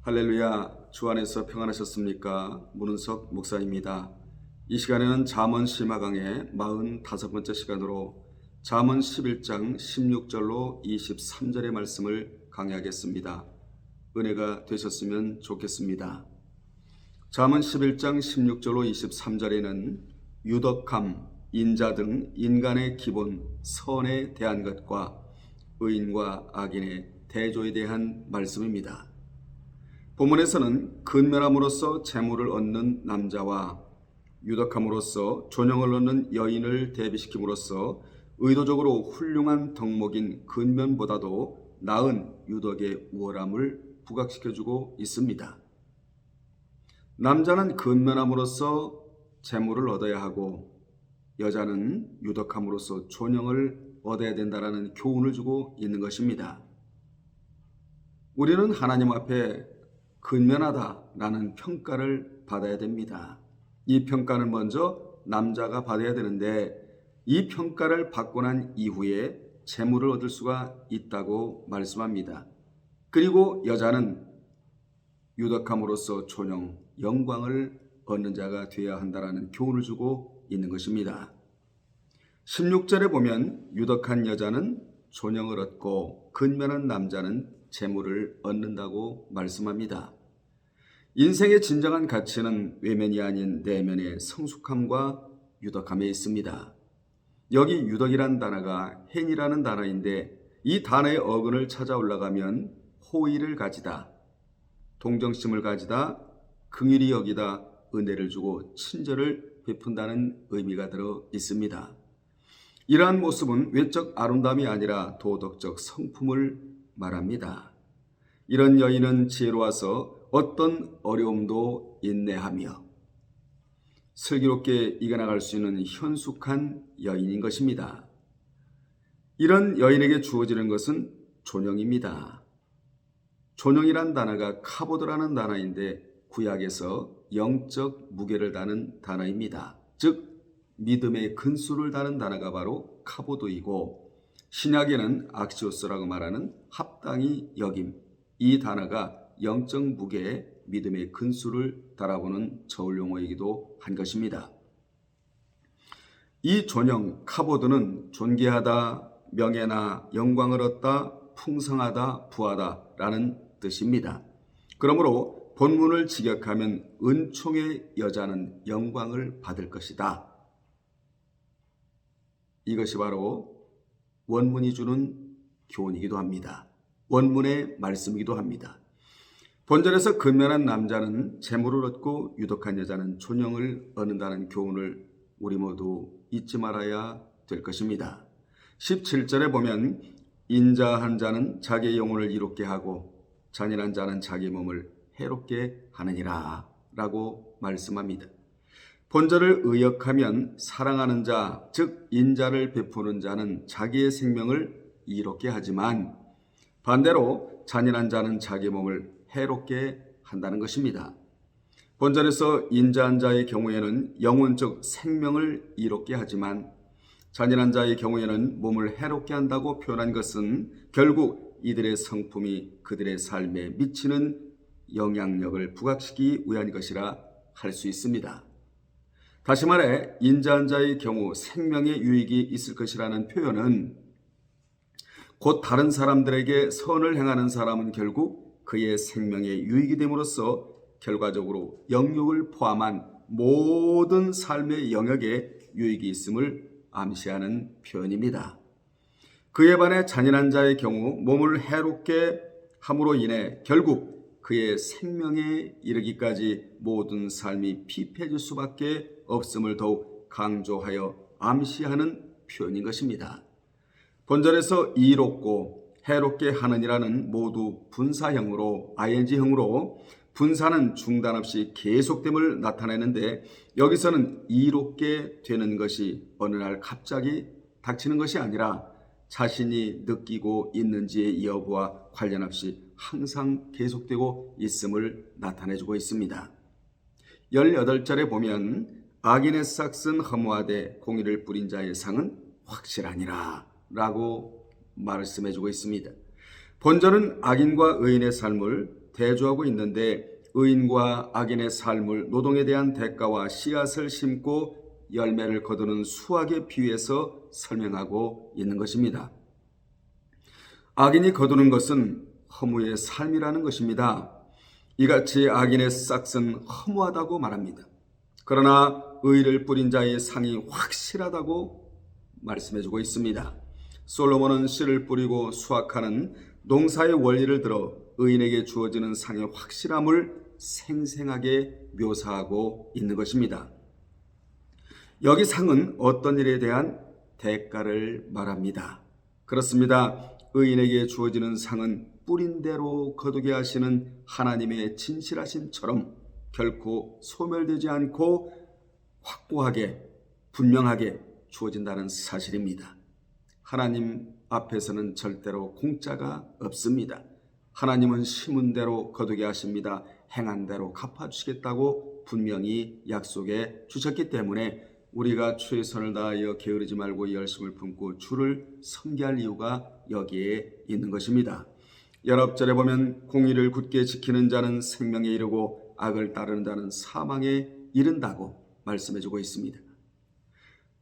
할렐루야, 주 안에서 평안하셨습니까? 문은석 목사입니다. 이 시간에는 잠언 심화강의 45번째 시간으로 잠언 11장 16절로 23절의 말씀을 강의하겠습니다. 은혜가 되셨으면 좋겠습니다. 잠언 11장 16절로 23절에는 유덕함, 인자 등 인간의 기본 선에 대한 것과 의인과 악인의 대조에 대한 말씀입니다. 본문에서는 근면함으로써 재물을 얻는 남자와 유덕함으로써 존영을 얻는 여인을 대비시킴으로써 의도적으로 훌륭한 덕목인 근면보다도 나은 유덕의 우월함을 부각시켜주고 있습니다. 남자는 근면함으로써 재물을 얻어야 하고 여자는 유덕함으로써 존영을 얻어야 된다는 교훈을 주고 있는 것입니다. 우리는 하나님 앞에 근면하다라는 평가를 받아야 됩니다. 이 평가는 먼저 남자가 받아야 되는데 이 평가를 받고 난 이후에 재물을 얻을 수가 있다고 말씀합니다. 그리고 여자는 유덕함으로써 존영, 영광을 얻는 자가 되어야 한다는 교훈을 주고 있는 것입니다. 16절에 보면 유덕한 여자는 존영을 얻고 근면한 남자는 재물을 얻는다고 말씀합니다. 인생의 진정한 가치는 외면이 아닌 내면의 성숙함과 유덕함에 있습니다. 여기 유덕이란 단어가 hen이라는 단어인데 이 단어의 어근을 찾아 올라가면 호의를 가지다, 동정심을 가지다, 긍휼히 여기다, 은혜를 주고 친절을 베푼다는 의미가 들어 있습니다. 이러한 모습은 외적 아름다움이 아니라 도덕적 성품을 말합니다. 이런 여인은 지혜로워서 어떤 어려움도 인내하며 슬기롭게 이겨나갈 수 있는 현숙한 여인인 것입니다. 이런 여인에게 주어지는 것은 존영입니다. 존영이란 단어가 카보드라는 단어인데 구약에서 영적 무게를 다는 단어입니다. 즉 믿음의 근수를 다는 단어가 바로 카보드이고 신약에는 악시오스라고 말하는 합당히 여김, 이 단어가 영적 무게의 믿음의 근수를 달아보는 저울 용어이기도 한 것입니다. 이 존영, 카보드는 존귀하다, 명예나 영광을 얻다, 풍성하다, 부하다 라는 뜻입니다. 그러므로 본문을 직역하면 은총의 여자는 영광을 받을 것이다. 이것이 바로 원문이 주는 교훈이기도 합니다. 원문의 말씀이기도 합니다. 본절에서 근면한 남자는 재물을 얻고 유덕한 여자는 존영을 얻는다는 교훈을 우리 모두 잊지 말아야 될 것입니다. 17절에 보면 인자한 자는 자기의 영혼을 이롭게 하고 잔인한 자는 자기 몸을 해롭게 하느니라 라고 말씀합니다. 본절을 의역하면 사랑하는 자, 즉 인자를 베푸는 자는 자기의 생명을 이롭게 하지만 반대로 잔인한 자는 자기 몸을 해롭게 한다는 것입니다. 본절에서 인자한 자의 경우에는 영혼적 생명을 이롭게 하지만 잔인한 자의 경우에는 몸을 해롭게 한다고 표현한 것은 결국 이들의 성품이 그들의 삶에 미치는 영향력을 부각시키기 위한 것이라 할 수 있습니다. 다시 말해 인자한 자의 경우 생명의 유익이 있을 것이라는 표현은 곧 다른 사람들에게 선을 행하는 사람은 결국 그의 생명의 유익이 됨으로써 결과적으로 영육을 포함한 모든 삶의 영역에 유익이 있음을 암시하는 표현입니다. 그에 반해 잔인한 자의 경우 몸을 해롭게 함으로 인해 결국 그의 생명에 이르기까지 모든 삶이 피폐해질 수밖에 없음을 더욱 강조하여 암시하는 표현인 것입니다. 본절에서 이롭고 해롭게 하느니라는 모두 분사형으로 ing형으로 분사는 중단 없이 계속됨을 나타내는데 여기서는 이롭게 되는 것이 어느 날 갑자기 닥치는 것이 아니라 자신이 느끼고 있는지의 여부와 관련 없이 항상 계속되고 있음을 나타내주고 있습니다. 18절에 보면 악인의 싹은 허무하되 공의를 뿌린 자의 상은 확실하니라 라고 말씀해주고 있습니다. 본절은 악인과 의인의 삶을 대조하고 있는데 의인과 악인의 삶을 노동에 대한 대가와 씨앗을 심고 열매를 거두는 수확에 비유해서 설명하고 있는 것입니다. 악인이 거두는 것은 허무의 삶이라는 것입니다. 이같이 악인의 싹은 허무하다고 말합니다. 그러나 의를 뿌린 자의 상이 확실하다고 말씀해주고 있습니다. 솔로몬은 씨를 뿌리고 수확하는 농사의 원리를 들어 의인에게 주어지는 상의 확실함을 생생하게 묘사하고 있는 것입니다. 여기 상은 어떤 일에 대한 대가를 말합니다. 그렇습니다. 의인에게 주어지는 상은 뿌린 대로 거두게 하시는 하나님의 진실하심처럼 결코 소멸되지 않고 확고하게 분명하게 주어진다는 사실입니다. 하나님 앞에서는 절대로 공짜가 없습니다. 하나님은 심은 대로 거두게 하십니다. 행한 대로 갚아주시겠다고 분명히 약속해 주셨기 때문에 우리가 최선을 다하여 게으르지 말고 열심을 품고 주를 섬기할 이유가 여기에 있는 것입니다. 19절에 보면 공의를 굳게 지키는 자는 생명에 이르고 악을 따르는 자는 사망에 이른다고 말씀해주고 있습니다.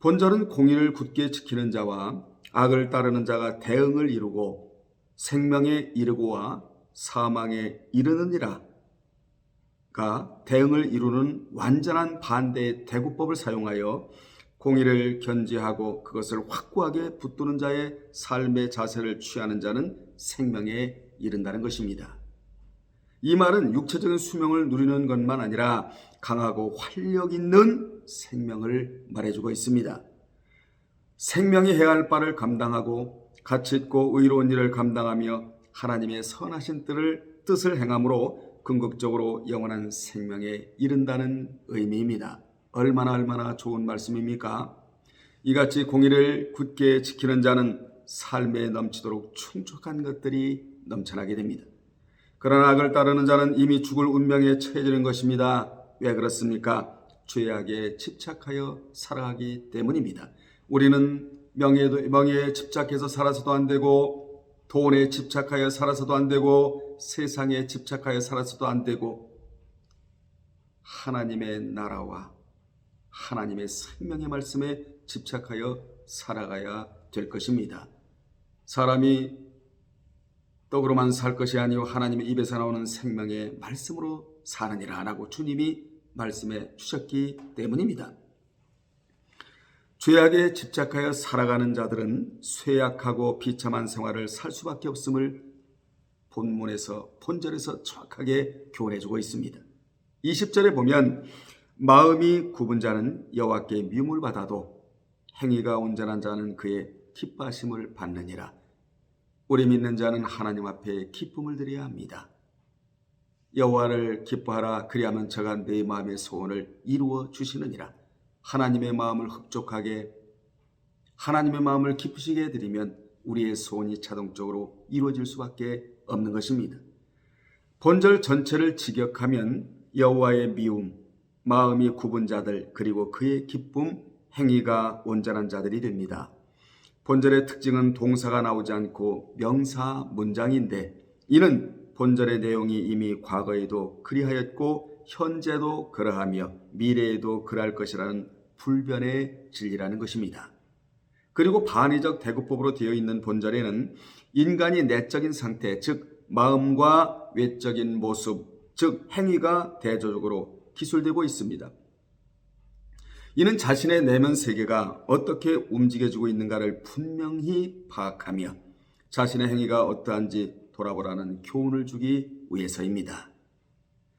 본절은 공의를 굳게 지키는 자와 악을 따르는 자가 대응을 이루고 생명에 이르고와 사망에 이르느니라가 대응을 이루는 완전한 반대의 대구법을 사용하여 공의를 견지하고 그것을 확고하게 붙드는 자의 삶의 자세를 취하는 자는 생명에 이른다는 것입니다. 이 말은 육체적인 수명을 누리는 것만 아니라 강하고 활력 있는 생명을 말해주고 있습니다. 생명이 해야 할 바를 감당하고 가치 있고 의로운 일을 감당하며 하나님의 선하신 뜻을 행함으로 궁극적으로 영원한 생명에 이른다는 의미입니다. 얼마나 좋은 말씀입니까? 이같이 공의를 굳게 지키는 자는 삶에 넘치도록 충족한 것들이 넘쳐나게 됩니다. 그러나 악을 따르는 자는 이미 죽을 운명에 처해지는 것입니다. 왜 그렇습니까? 죄악에 집착하여 살아가기 때문입니다. 우리는 명예에 집착해서 살아서도 안 되고 돈에 집착하여 살아서도 안 되고 세상에 집착하여 살아서도 안 되고 하나님의 나라와 하나님의 생명의 말씀에 집착하여 살아가야 될 것입니다. 사람이 떡으로만 살 것이 아니요 하나님의 입에서 나오는 생명의 말씀으로 사느니라 라고 주님이 말씀해 주셨기 때문입니다. 죄악에 집착하여 살아가는 자들은 쇠약하고 비참한 생활을 살 수밖에 없음을 본절에서 정확하게 교훈해주고 있습니다. 20절에 보면 마음이 굽은 자는 여호와께 미움을 받아도 행위가 온전한 자는 그의 기뻐하심을 받느니라. 우리 믿는 자는 하나님 앞에 기쁨을 드려야 합니다. 여호와를 기뻐하라. 그리하면 저가 내 마음의 소원을 이루어 주시느니라. 하나님의 마음을 흡족하게 하나님의 마음을 기쁘시게 해드리면 우리의 소원이 자동적으로 이루어질 수밖에 없는 것입니다. 본절 전체를 직역하면 여호와의 미움, 마음이 굽은 자들 그리고 그의 기쁨, 행위가 온전한 자들이 됩니다. 본절의 특징은 동사가 나오지 않고 명사 문장인데 이는 본절의 내용이 이미 과거에도 그리하였고 현재도 그러하며 미래에도 그러할 것이라는 불변의 진리라는 것입니다. 그리고 반의적 대구법으로 되어 있는 본절에는 인간이 내적인 상태, 즉 마음과 외적인 모습, 즉 행위가 대조적으로 기술되고 있습니다. 이는 자신의 내면 세계가 어떻게 움직여지고 있는가를 분명히 파악하며 자신의 행위가 어떠한지 돌아보라는 교훈을 주기 위해서입니다.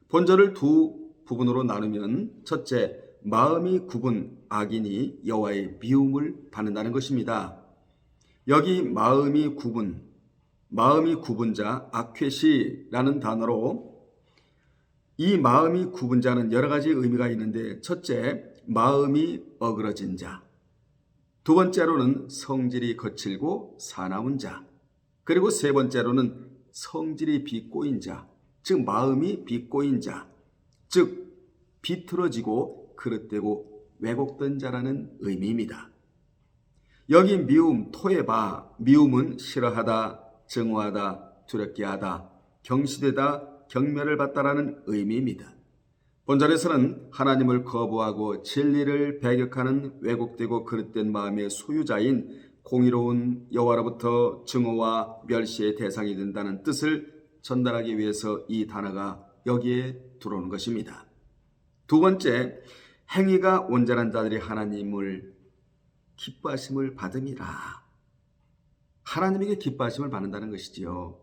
본절을 두 부분으로 나누면 첫째, 마음이 굽은 악인이 여호와의 미움을 받는다는 것입니다. 여기 마음이 굽은 자, 아쾌시라는 단어로 이 마음이 굽은 자는 여러 가지 의미가 있는데 첫째, 마음이 어그러진 자, 두 번째로는 성질이 거칠고 사나운 자, 그리고 세 번째로는 성질이 비꼬인 자, 즉 마음이 비꼬인 자, 즉 비틀어지고 그릇되고 왜곡된 자라는 의미입니다. 여기 미움, 토에바, 미움은 싫어하다, 증오하다, 두렵게 하다, 경시되다, 경멸을 받다라는 의미입니다. 본절에서는 하나님을 거부하고 진리를 배격하는 왜곡되고 그릇된 마음의 소유자인 공의로운 여호와로부터 증오와 멸시의 대상이 된다는 뜻을 전달하기 위해서 이 단어가 여기에 들어오는 것입니다. 두 번째, 행위가 온전한 자들이 하나님을 기뻐하심을 받음이라. 하나님에게 기뻐하심을 받는다는 것이지요.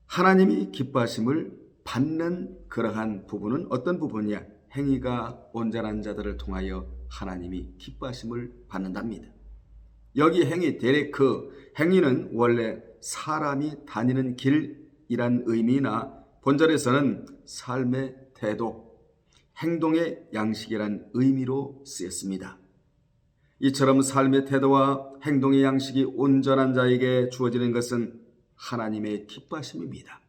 하나님이 기뻐하심을 받는 그러한 부분은 어떤 부분이냐? 행위가 온전한 자들을 통하여 하나님이 기뻐하심을 받는답니다. 여기 행위, 대략 그 행위는 원래 사람이 다니는 길이란 의미나 본절에서는 삶의 태도, 행동의 양식이란 의미로 쓰였습니다. 이처럼 삶의 태도와 행동의 양식이 온전한 자에게 주어지는 것은 하나님의 기뻐하심입니다.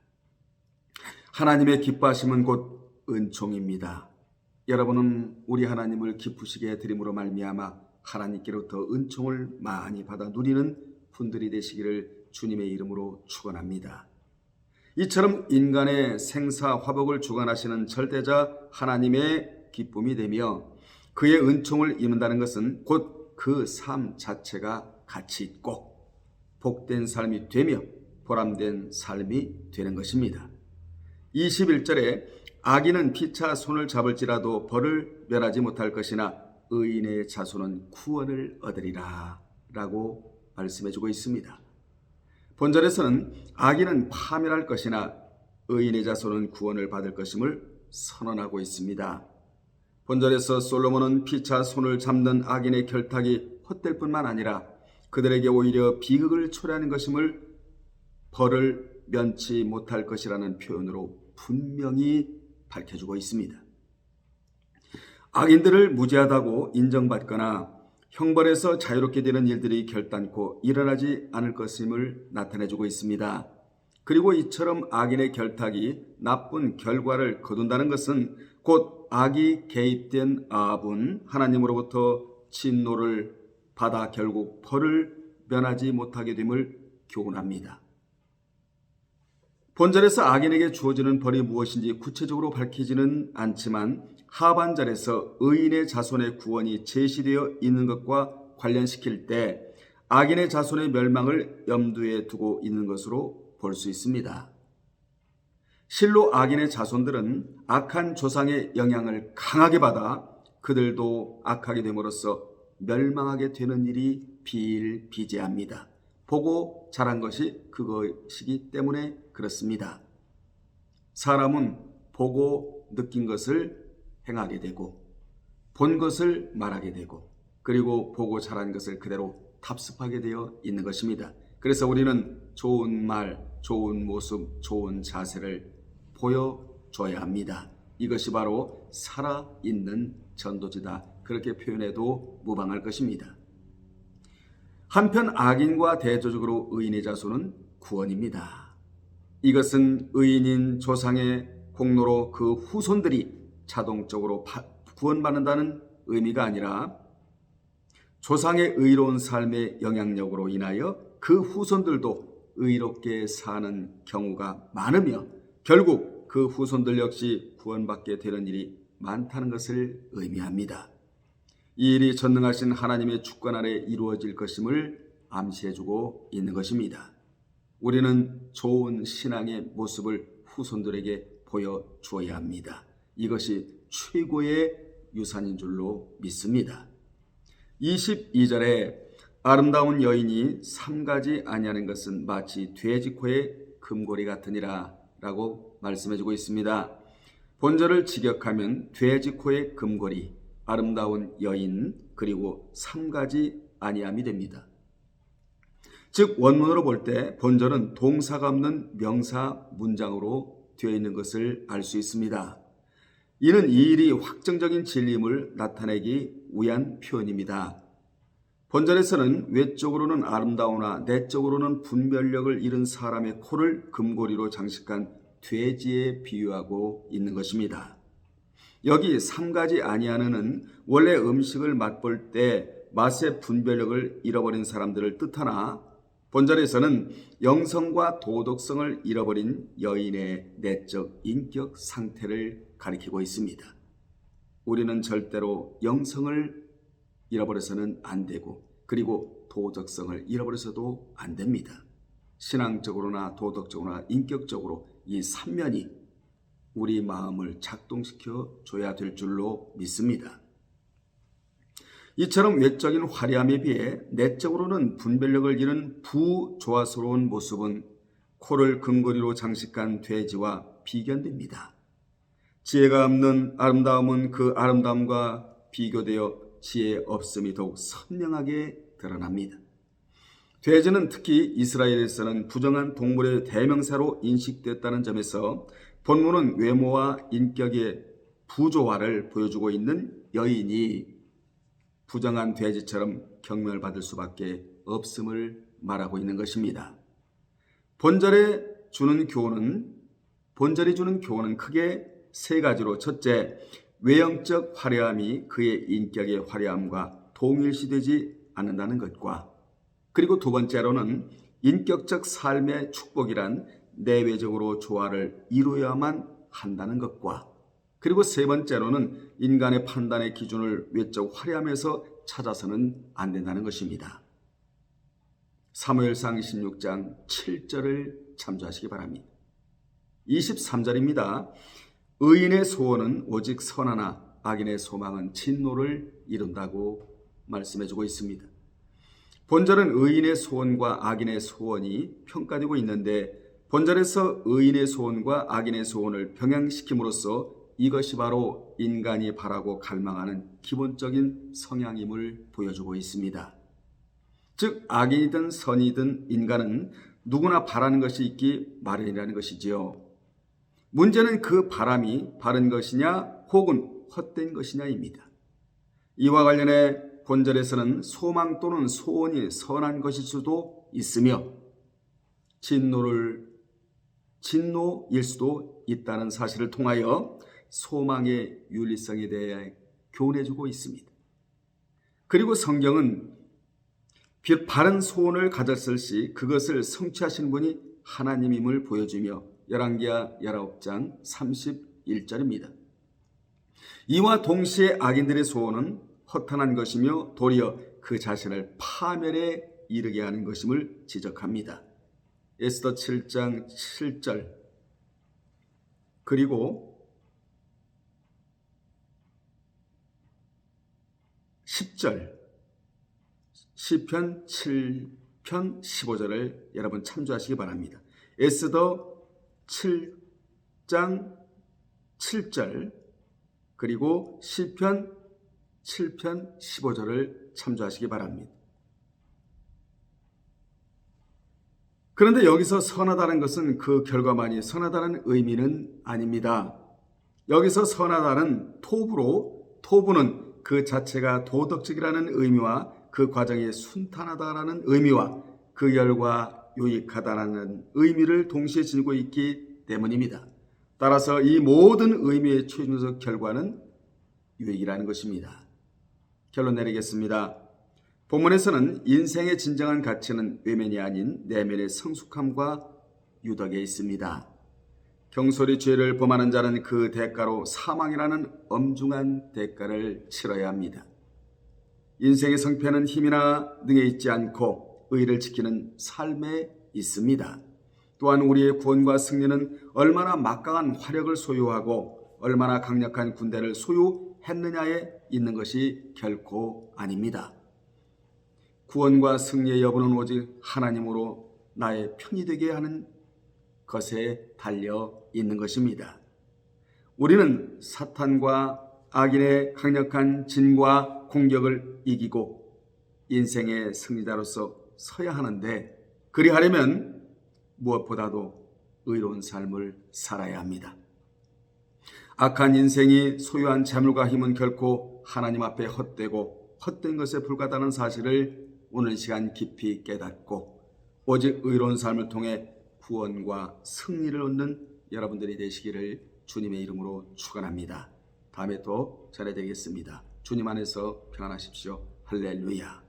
하나님의 기뻐하심은 곧 은총입니다. 여러분은 우리 하나님을 기쁘시게 해드림으로 말미암아 하나님께로부터 은총을 많이 받아 누리는 분들이 되시기를 주님의 이름으로 축원합니다. 이처럼 인간의 생사 화복을 주관하시는 절대자 하나님의 기쁨이 되며 그의 은총을 입는다는 것은 곧 그 삶 자체가 가치 있고 복된 삶이 되며 보람된 삶이 되는 것입니다. 21절에 악인은 피차 손을 잡을지라도 벌을 면하지 못할 것이나 의인의 자손은 구원을 얻으리라 라고 말씀해주고 있습니다. 본절에서는 악인은 파멸할 것이나 의인의 자손은 구원을 받을 것임을 선언하고 있습니다. 본절에서 솔로몬은 피차 손을 잡는 악인의 결탁이 헛될 뿐만 아니라 그들에게 오히려 비극을 초래하는 것임을 벌을 면치 못할 것이라는 표현으로 분명히 밝혀주고 있습니다. 악인들을 무죄하다고 인정받거나 형벌에서 자유롭게 되는 일들이 결단코 일어나지 않을 것임을 나타내주고 있습니다. 그리고 이처럼 악인의 결탁이 나쁜 결과를 거둔다는 것은 곧 악이 개입된 아합은 하나님으로부터 진노를 받아 결국 벌을 면하지 못하게 됨을 교훈합니다. 본절에서 악인에게 주어지는 벌이 무엇인지 구체적으로 밝히지는 않지만 하반절에서 의인의 자손의 구원이 제시되어 있는 것과 관련시킬 때 악인의 자손의 멸망을 염두에 두고 있는 것으로 볼 수 있습니다. 실로 악인의 자손들은 악한 조상의 영향을 강하게 받아 그들도 악하게 됨으로써 멸망하게 되는 일이 비일비재합니다. 보고 자란 것이 그것이기 때문에 그렇습니다. 사람은 보고 느낀 것을 행하게 되고 본 것을 말하게 되고 그리고 보고 자란 것을 그대로 답습하게 되어 있는 것입니다. 그래서 우리는 좋은 말, 좋은 모습, 좋은 자세를 보여줘야 합니다. 이것이 바로 살아있는 전도지다. 그렇게 표현해도 무방할 것입니다. 한편 악인과 대조적으로 의인의 자손은 구원입니다. 이것은 의인인 조상의 공로로 그 후손들이 자동적으로 구원받는다는 의미가 아니라 조상의 의로운 삶의 영향력으로 인하여 그 후손들도 의롭게 사는 경우가 많으며 결국 그 후손들 역시 구원받게 되는 일이 많다는 것을 의미합니다. 이 일이 전능하신 하나님의 주권 아래 이루어질 것임을 암시해주고 있는 것입니다. 우리는 좋은 신앙의 모습을 후손들에게 보여주어야 합니다. 이것이 최고의 유산인 줄로 믿습니다. 22절에 아름다운 여인이 삼가지 아니하는 것은 마치 돼지 코의 금고리 같으니라 라고 말씀해주고 있습니다. 본절을 직역하면 돼지 코의 금고리, 아름다운 여인, 그리고 삼가지 아니함이 됩니다. 즉 원문으로 볼 때 본절은 동사가 없는 명사 문장으로 되어 있는 것을 알 수 있습니다. 이는 이 일이 확정적인 진리임을 나타내기 위한 표현입니다. 본절에서는 외적으로는 아름다우나 내적으로는 분별력을 잃은 사람의 코를 금고리로 장식한 돼지에 비유하고 있는 것입니다. 여기 삼가지 아니하는은 원래 음식을 맛볼 때 맛의 분별력을 잃어버린 사람들을 뜻하나 본절에서는 영성과 도덕성을 잃어버린 여인의 내적 인격 상태를 가리키고 있습니다. 우리는 절대로 영성을 잃어버려서는 안 되고, 그리고 도덕성을 잃어버려서도 안 됩니다. 신앙적으로나 도덕적으로나 인격적으로 이 3면이 우리 마음을 작동시켜 줘야 될 줄로 믿습니다. 이처럼 외적인 화려함에 비해 내적으로는 분별력을 잃은 부조화스러운 모습은 코를 금고리로 장식한 돼지와 비견됩니다. 지혜가 없는 아름다움은 그 아름다움과 비교되어 지혜 없음이 더욱 선명하게 드러납니다. 돼지는 특히 이스라엘에서는 부정한 동물의 대명사로 인식됐다는 점에서 본문은 외모와 인격의 부조화를 보여주고 있는 여인이 부정한 돼지처럼 경멸받을 수밖에 없음을 말하고 있는 것입니다. 본절이 주는 교훈은 크게 세 가지로, 첫째, 외형적 화려함이 그의 인격의 화려함과 동일시되지 않는다는 것과, 그리고 두 번째로는 인격적 삶의 축복이란 내외적으로 조화를 이루어야만 한다는 것과, 그리고 세 번째로는 인간의 판단의 기준을 외적 화려함에서 찾아서는 안 된다는 것입니다. 사무엘상 16장 7절을 참조하시기 바랍니다. 23절입니다. 의인의 소원은 오직 선하나 악인의 소망은 진노를 이룬다고 말씀해주고 있습니다. 본절은 의인의 소원과 악인의 소원이 평가되고 있는데, 본절에서 의인의 소원과 악인의 소원을 병행시킴으로써 이것이 바로 인간이 바라고 갈망하는 기본적인 성향임을 보여주고 있습니다. 즉, 악인이든 선이든 인간은 누구나 바라는 것이 있기 마련이라는 것이지요. 문제는 그 바람이 바른 것이냐 혹은 헛된 것이냐입니다. 이와 관련해 본절에서는 소망 또는 소원이 선한 것일 수도 있으며 진노일 수도 있다는 사실을 통하여 소망의 윤리성에 대해 교훈해주고 있습니다. 그리고 성경은 바른 소원을 가졌을 시 그것을 성취하신 분이 하나님임을 보여주며 열왕기하 19장 31절입니다. 이와 동시에 악인들의 소원은 허탄한 것이며 도리어 그 자신을 파멸에 이르게 하는 것임을 지적합니다. 에스더 7장 7절 그리고 10절 시편 7편 15절을 여러분 참조하시기 바랍니다. 에스더 7장 7절 그리고 시편 7편 15절을 참조하시기 바랍니다. 그런데 여기서 선하다는 것은 그 결과만이 선하다는 의미는 아닙니다. 여기서 선하다는 토부는 그 자체가 도덕적이라는 의미와 그 과정이 순탄하다라는 의미와 그 결과 유익하다라는 의미를 동시에 지니고 있기 때문입니다. 따라서 이 모든 의미의 최종적 결과는 유익이라는 것입니다. 결론 내리겠습니다. 본문에서는 인생의 진정한 가치는 외면이 아닌 내면의 성숙함과 유덕에 있습니다. 경솔히 죄를 범하는 자는 그 대가로 사망이라는 엄중한 대가를 치러야 합니다. 인생의 성패는 힘이나 능에 있지 않고 의를 지키는 삶에 있습니다. 또한 우리의 구원과 승리는 얼마나 막강한 화력을 소유하고 얼마나 강력한 군대를 소유했느냐에 있는 것이 결코 아닙니다. 구원과 승리의 여부는 오직 하나님으로 나의 편이 되게 하는 것에 달려 있는 것입니다. 우리는 사탄과 악인의 강력한 진과 공격을 이기고 인생의 승리자로서 서야 하는데, 그리하려면 무엇보다도 의로운 삶을 살아야 합니다. 악한 인생이 소유한 재물과 힘은 결코 하나님 앞에 헛되고 헛된 것에 불과하다는 사실을 오늘 시간 깊이 깨닫고 오직 의로운 삶을 통해 구원과 승리를 얻는 여러분들이 되시기를 주님의 이름으로 축원합니다. 다음에 또 전해드리겠습니다. 주님 안에서 평안하십시오. 할렐루야.